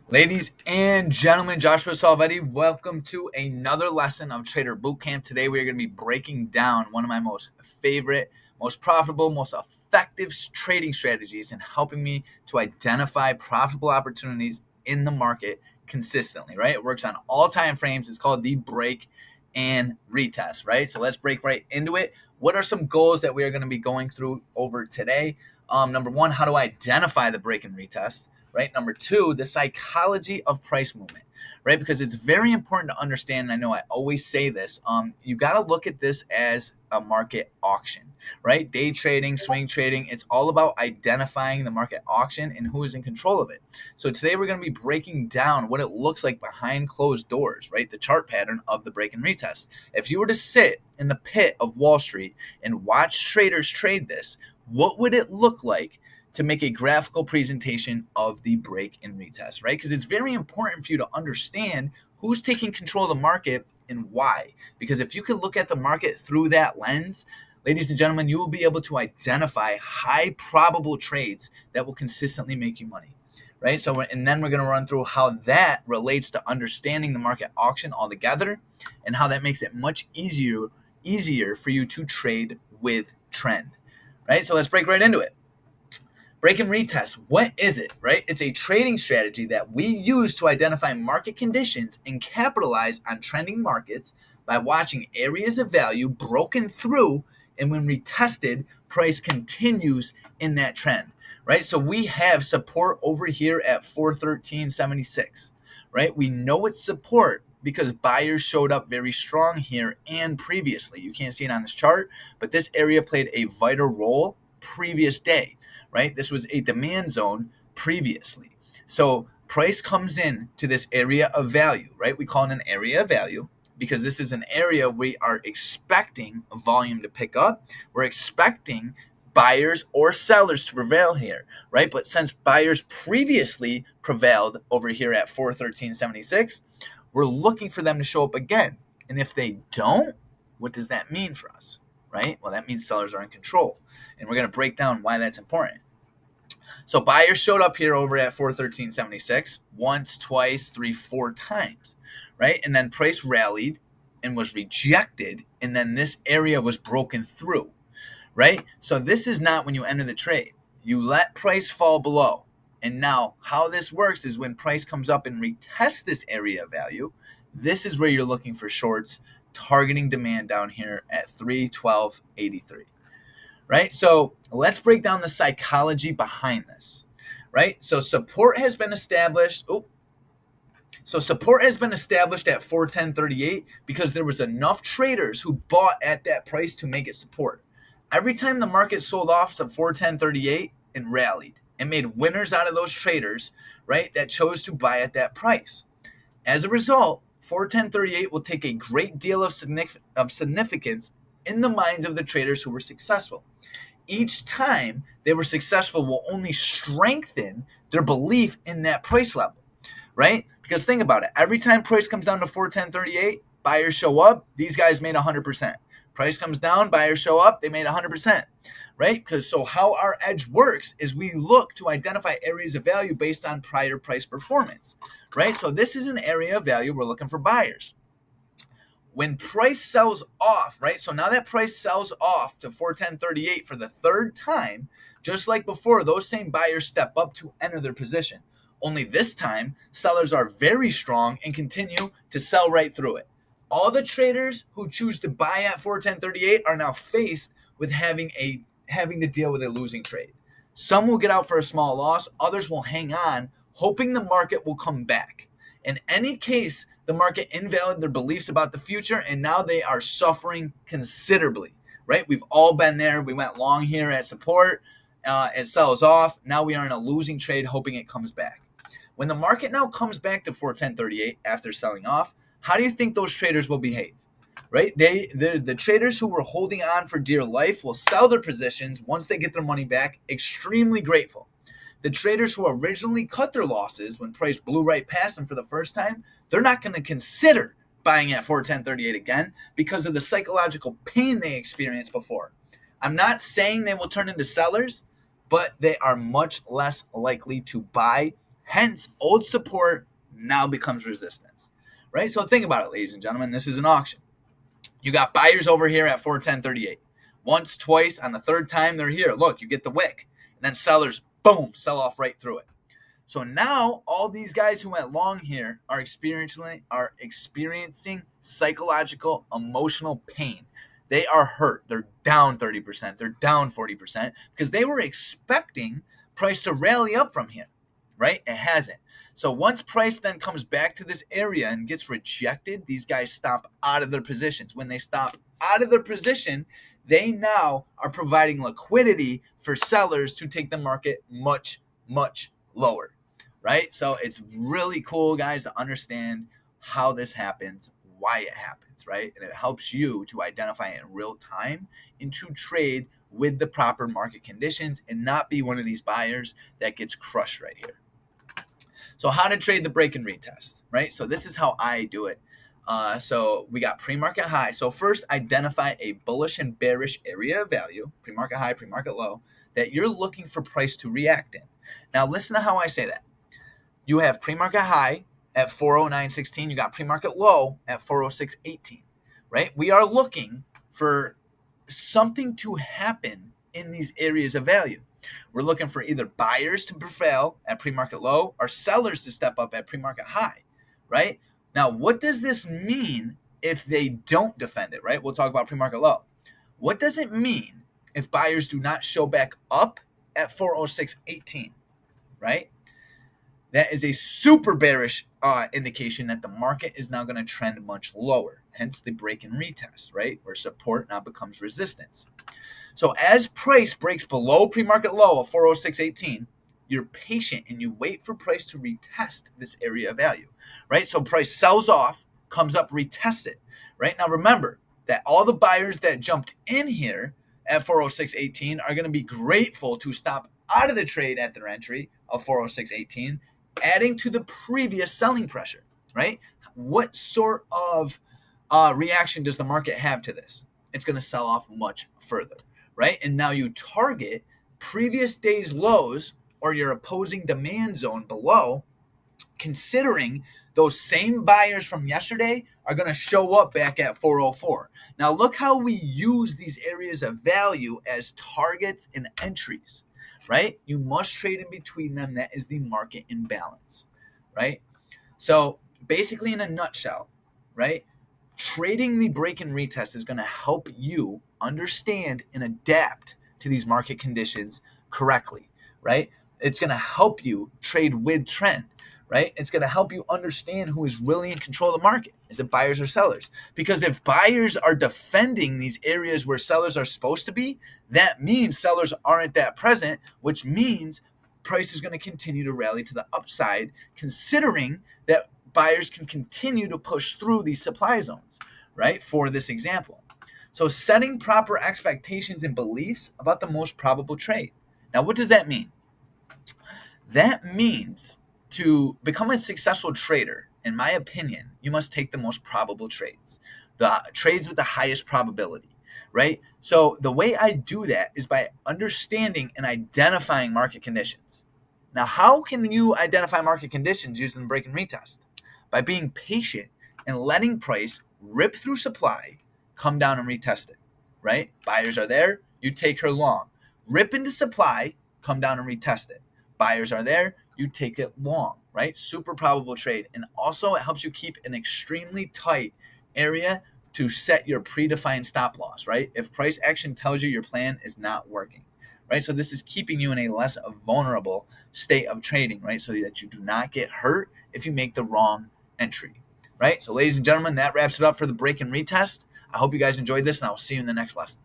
Ladies and gentlemen, Joshua Salvetti, welcome to another lesson of Trader Bootcamp. Today we are going to be breaking down one of my most favorite, most profitable, most effective trading strategies and helping me to identify profitable opportunities in the market consistently, right? It works on all time frames. It's called the break and retest, right? So let's break right into it. What are some goals that we are going to be going through over today? Number one, how to identify the break and retest, right? Number two, the psychology of price movement, right? Because it's very important to understand. And I know I always say this. You got to look at this as a market auction, right? Day trading, swing trading. It's all about identifying the market auction and who is in control of it. So today we're going to be breaking down what it looks like behind closed doors, right? The chart pattern of the break and retest. If you were to sit in the pit of Wall Street and watch traders trade this, what would it look like to make a graphical presentation of the break and retest, right? Because it's very important for you to understand who's taking control of the market and why. Because if you can look at the market through that lens, ladies and gentlemen, you will be able to identify high probable trades that will consistently make you money, right? So, and then we're going to run through how that relates to understanding the market auction altogether and how that makes it much easier for you to trade with trend, right? So let's break right into it. Break and retest, what is it, right? It's a trading strategy that we use to identify market conditions and capitalize on trending markets by watching areas of value broken through, and when retested, price continues in that trend, right? So we have support over here at 413.76, right? We know it's support because buyers showed up very strong here and previously. You can't see it on this chart, but this area played a vital role previous day, right? This was a demand zone previously. So price comes in to this area of value, right? We call it an area of value because this is an area we are expecting volume to pick up. We're expecting buyers or sellers to prevail here, right? But since buyers previously prevailed over here at 413.76, we're looking for them to show up again. And if they don't, what does that mean for us, right? Well, that means sellers are in control. And we're going to break down why that's important. So buyers showed up here over at 413.76 once, twice, three, four times, right? And then price rallied and was rejected, and then this area was broken through, right? So this is not when you enter the trade. You let price fall below. And now how this works is when price comes up and retests this area of value, this is where you're looking for shorts targeting demand down here at 312.83. Right? So let's break down the psychology behind this, right? So support has been established. Support has been established at 410.38 because there was enough traders who bought at that price to make it support. Every time the market sold off to 410.38 and rallied and made winners out of those traders, right, that chose to buy at that price. As a result, 410.38 will take a great deal of significance in the minds of the traders who were successful. Each time they were successful will only strengthen their belief in that price level, right? Because think about it. Every time price comes down to 410.38, buyers show up. These guys made 100%. Price comes down, buyers show up. They made 100%, right? Because so how our edge works is we look to identify areas of value based on prior price performance, right? So this is an area of value we're looking for buyers. When price sells off, right? So now that price sells off to 410.38 for the third time, just like before, those same buyers step up to enter their position. Only this time, sellers are very strong and continue to sell right through it. All the traders who choose to buy at 410.38 are now faced with having to deal with a losing trade. Some will get out for a small loss, others will hang on, hoping the market will come back. In any case, the market invalidated their beliefs about the future, and now they are suffering considerably, right? We've all been there. We went long here at support. It sells off. Now we are in a losing trade, hoping it comes back. When the market now comes back to 410.38 after selling off, how do you think those traders will behave? Right? The traders who were holding on for dear life will sell their positions once they get their money back, extremely grateful. The traders who originally cut their losses when price blew right past them for the first time, they're not going to consider buying at 410.38 again because of the psychological pain they experienced before. I'm not saying they will turn into sellers, but they are much less likely to buy Hence, old support now becomes resistance, right? So think about it, ladies and gentlemen. This is an auction. You got buyers over here at 410.38. Once, twice, on the third time they're here. Look, you get the wick. And then sellers, boom, sell off right through it. So now all these guys who went long here are experiencing psychological, emotional pain. They are hurt. They're down 30%. They're down 40% because they were expecting price to rally up from here, right? It hasn't. So once price then comes back to this area and gets rejected, these guys stop out of their positions. When they stop out of their position, they now are providing liquidity for sellers to take the market much, much lower, right? So it's really cool, guys, to understand how this happens, why it happens, right? And it helps you to identify it in real time and to trade with the proper market conditions and not be one of these buyers that gets crushed right here. So how to trade the break and retest, right? So this is how I do it. So we got pre-market high. So first, identify a bullish and bearish area of value, pre-market high, pre-market low, that you're looking for price to react in. Now listen to how I say that. You have pre-market high at 409.16. You got pre-market low at 406.18, right? We are looking for something to happen in these areas of value. We're looking for either buyers to prevail at pre-market low or sellers to step up at pre-market high, right? Now, what does this mean if they don't defend it, right? We'll talk about pre-market low. What does it mean if buyers do not show back up at 406.18, right? That is a super bearish indication that the market is now going to trend much lower, hence the break and retest, right? Where support now becomes resistance. So as price breaks below pre-market low of 406.18, you're patient and you wait for price to retest this area of value, right? So price sells off, comes up, retests it, right? Now remember that all the buyers that jumped in here at 406.18 are going to be grateful to stop out of the trade at their entry of 406.18, adding to the previous selling pressure, right? What sort of reaction does the market have to this? It's going to sell off much further, right? And now you target previous day's lows or your opposing demand zone below, considering those same buyers from yesterday are going to show up back at 404. Now look how we use these areas of value as targets and entries, right? You must trade in between them. That is the market imbalance, right? So basically in a nutshell, right? Trading the break and retest is going to help you understand and adapt to these market conditions correctly, right? It's going to help you trade with trend, right? It's going to help you understand who is really in control of the market. Is it buyers or sellers? Because if buyers are defending these areas where sellers are supposed to be, that means sellers aren't that present, which means price is going to continue to rally to the upside, considering that buyers can continue to push through these supply zones, right? For this example. So setting proper expectations and beliefs about the most probable trade. Now, what does that mean? That means to become a successful trader, in my opinion, you must take the most probable trades, the trades with the highest probability, right? So the way I do that is by understanding and identifying market conditions. Now, how can you identify market conditions using the break and retest? By being patient and letting price rip through supply, come down and retest it, right? Buyers are there, you take her long. Rip into supply, come down and retest it. Buyers are there, you take it long, right? Super probable trade. And also it helps you keep an extremely tight area to set your predefined stop loss, right? If price action tells you your plan is not working, right? So this is keeping you in a less vulnerable state of trading, right? So that you do not get hurt if you make the wrong entry, right? So ladies and gentlemen, that wraps it up for the break and retest. I hope you guys enjoyed this, and I will see you in the next lesson.